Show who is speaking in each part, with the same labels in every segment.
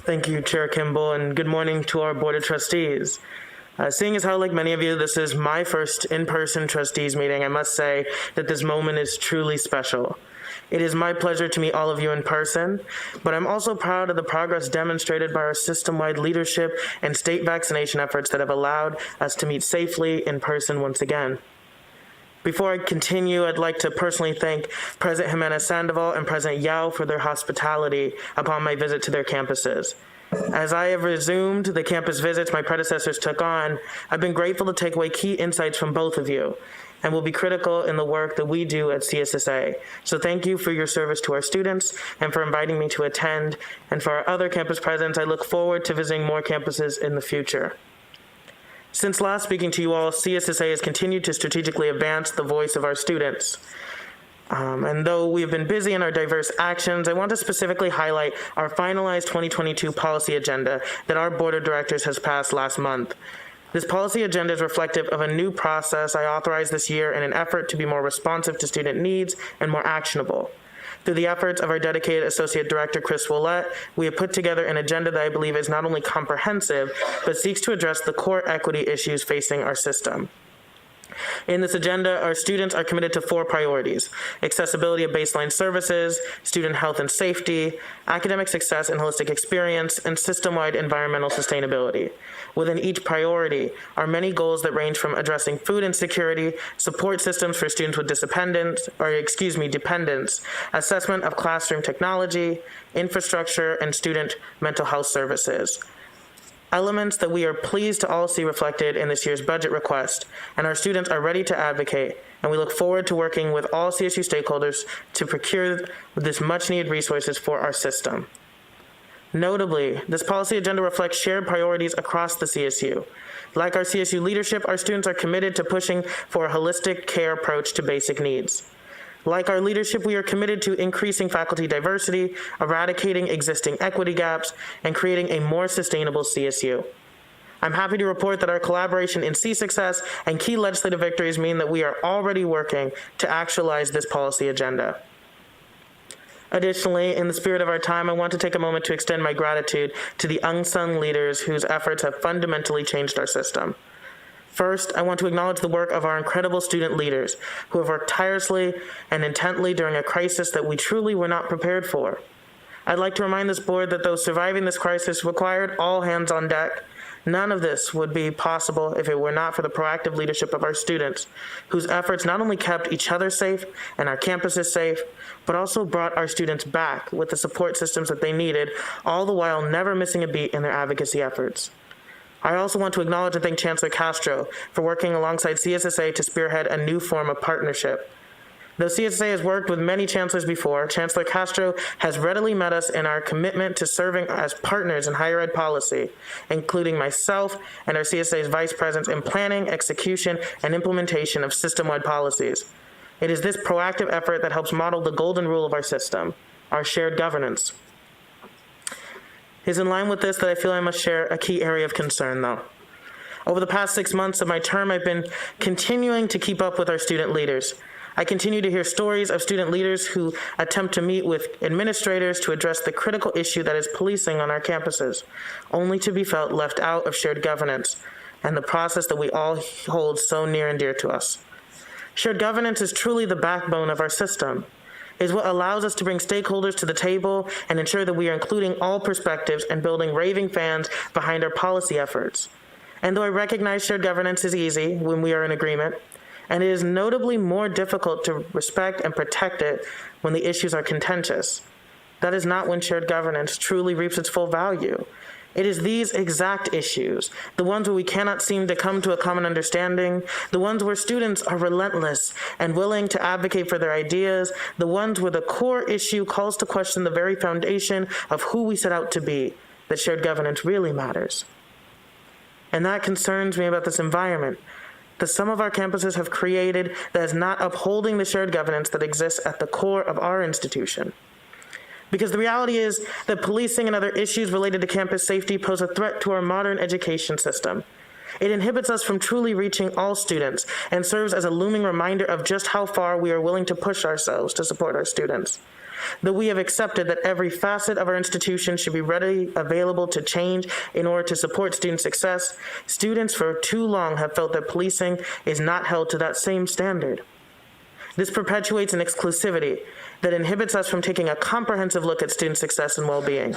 Speaker 1: Thank you, Chair Kimball, and good morning to our Board of Trustees. Seeing as how, like many of you, this is my first in-person trustees meeting, I must say that this moment is truly special. It is my pleasure to meet all of you in person, but I'm also proud of the progress demonstrated by our system-wide leadership and state vaccination efforts that have allowed us to meet safely in person once again. Before I continue, I'd like to personally thank President Jimenez Sandoval and President Yao for their hospitality upon my visit to their campuses. As I have resumed the campus visits my predecessors took on, I've been grateful to take away key insights from both of you and will be critical in the work that we do at CSSA. So thank you for your service to our students and for inviting me to attend. And for our other campus presidents, I look forward to visiting more campuses in the future. Since last speaking to you all, CSSA has continued to strategically advance the voice of our students. And though we have been busy in our diverse actions, I want to specifically highlight our finalized 2022 policy agenda that our Board of Directors has passed last month. This policy agenda is reflective of a new process I authorized this year in an effort to be more responsive to student needs and more actionable. Through the efforts of our dedicated Associate Director, Chris Willett, we have put together an agenda that I believe is not only comprehensive, but seeks to address the core equity issues facing our system. In this agenda, our students are committed to 4 priorities: accessibility of baseline services, student health and safety, academic success and holistic experience, and system-wide environmental sustainability. Within each priority are many goals that range from addressing food insecurity, support systems for students with dependence, assessment of classroom technology, infrastructure, and student mental health services. Elements that we are pleased to all see reflected in this year's budget request, and our students are ready to advocate, and we look forward to working with all CSU stakeholders to procure this much-needed resources for our system. Notably, this policy agenda reflects shared priorities across the CSU. Like our CSU leadership, our students are committed to pushing for a holistic care approach to basic needs. Like our leadership, we are committed to increasing faculty diversity, eradicating existing equity gaps, and creating a more sustainable CSU. I'm happy to report that our collaboration in C-Success and key legislative victories mean that we are already working to actualize this policy agenda. Additionally, in the spirit of our time, I want to take a moment to extend my gratitude to the unsung leaders whose efforts have fundamentally changed our system. First, I want to acknowledge the work of our incredible student leaders who have worked tirelessly and intently during a crisis that we truly were not prepared for. I'd like to remind this board that though surviving this crisis required all hands on deck, none of this would be possible if it were not for the proactive leadership of our students, whose efforts not only kept each other safe and our campuses safe, but also brought our students back with the support systems that they needed, all the while never missing a beat in their advocacy efforts. I also want to acknowledge and thank Chancellor Castro for working alongside CSSA to spearhead a new form of partnership. Though CSSA has worked with many chancellors before, Chancellor Castro has readily met us in our commitment to serving as partners in higher ed policy, including myself and our CSSA's vice presidents in planning, execution, and implementation of system-wide policies. It is this proactive effort that helps model the golden rule of our system, our shared governance. It is in line with this that I feel I must share a key area of concern, though. Over the past 6 months of my term, I've been continuing to keep up with our student leaders. I continue to hear stories of student leaders who attempt to meet with administrators to address the critical issue that is policing on our campuses, only to be felt left out of shared governance and the process that we all hold so near and dear to us. Shared governance is truly the backbone of our system. Is what allows us to bring stakeholders to the table and ensure that we are including all perspectives and building raving fans behind our policy efforts. And though I recognize shared governance is easy when we are in agreement, and it is notably more difficult to respect and protect it when the issues are contentious, that is not when shared governance truly reaps its full value. It is these exact issues, the ones where we cannot seem to come to a common understanding, the ones where students are relentless and willing to advocate for their ideas, the ones where the core issue calls to question the very foundation of who we set out to be, that shared governance really matters. And that concerns me about this environment that some of our campuses have created that is not upholding the shared governance that exists at the core of our institution. Because the reality is that policing and other issues related to campus safety pose a threat to our modern education system. It inhibits us from truly reaching all students and serves as a looming reminder of just how far we are willing to push ourselves to support our students. Though we have accepted that every facet of our institution should be readily available to change in order to support student success, students for too long have felt that policing is not held to that same standard. This perpetuates an exclusivity that inhibits us from taking a comprehensive look at student success and well-being.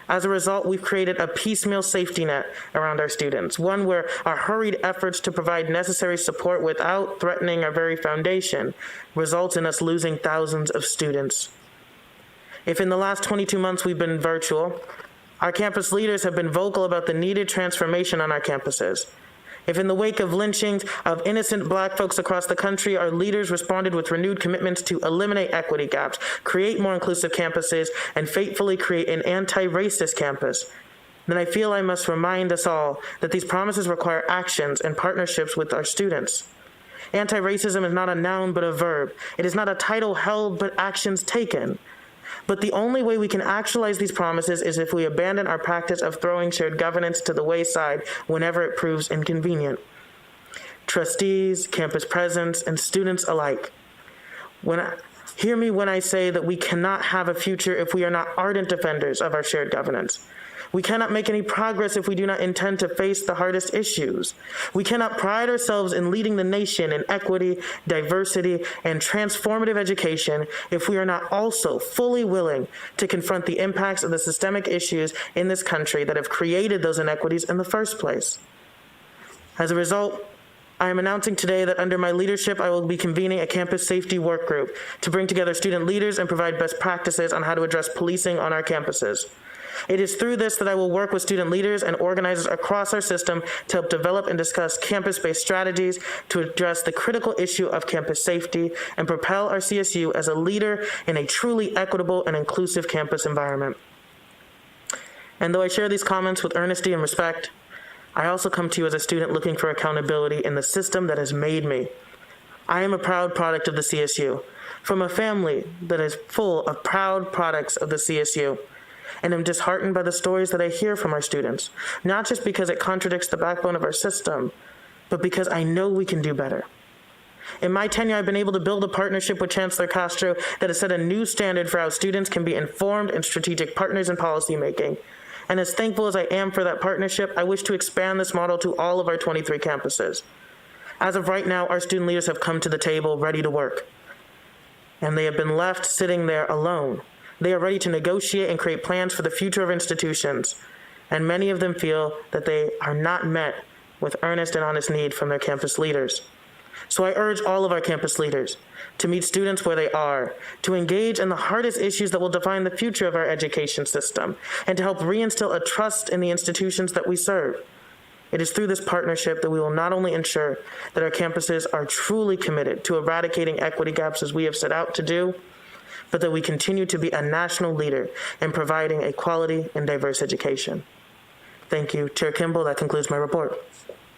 Speaker 1: As a result, we've created a piecemeal safety net around our students, one where our hurried efforts to provide necessary support without threatening our very foundation results in us losing thousands of students. If in the last 22 months we've been virtual, our campus leaders have been vocal about the needed transformation on our campuses. If in the wake of lynchings of innocent Black folks across the country, our leaders responded with renewed commitments to eliminate equity gaps, create more inclusive campuses, and faithfully create an anti-racist campus, then I feel I must remind us all that these promises require actions and partnerships with our students. Anti-racism is not a noun but a verb. It is not a title held but actions taken. But the only way we can actualize these promises is if we abandon our practice of throwing shared governance to the wayside whenever it proves inconvenient. Trustees, campus presidents, and students alike, hear me when I say that we cannot have a future if we are not ardent defenders of our shared governance. We cannot make any progress if we do not intend to face the hardest issues. We cannot pride ourselves in leading the nation in equity, diversity, and transformative education if we are not also fully willing to confront the impacts of the systemic issues in this country that have created those inequities in the first place. As a result, I am announcing today that under my leadership, I will be convening a campus safety work group to bring together student leaders and provide best practices on how to address policing on our campuses. It is through this that I will work with student leaders and organizers across our system to help develop and discuss campus-based strategies to address the critical issue of campus safety and propel our CSU as a leader in a truly equitable and inclusive campus environment. And though I share these comments with earnesty and respect, I also come to you as a student looking for accountability in the system that has made me. I am a proud product of the CSU, from a family that is full of proud products of the CSU. And I'm disheartened by the stories that I hear from our students, not just because it contradicts the backbone of our system, but because I know we can do better. In my tenure, I've been able to build a partnership with Chancellor Castro that has set a new standard for how students can be informed and strategic partners in policymaking. And as thankful as I am for that partnership, I wish to expand this model to all of our 23 campuses. As of right now, our student leaders have come to the table ready to work, and they have been left sitting there alone. They are ready to negotiate and create plans for the future of institutions, and many of them feel that they are not met with earnest and honest need from their campus leaders. So I urge all of our campus leaders to meet students where they are, to engage in the hardest issues that will define the future of our education system, and to help reinstill a trust in the institutions that we serve. It is through this partnership that we will not only ensure that our campuses are truly committed to eradicating equity gaps as we have set out to do, but that we continue to be a national leader in providing a quality and diverse education. Thank you. Chair Kimball, that concludes my report.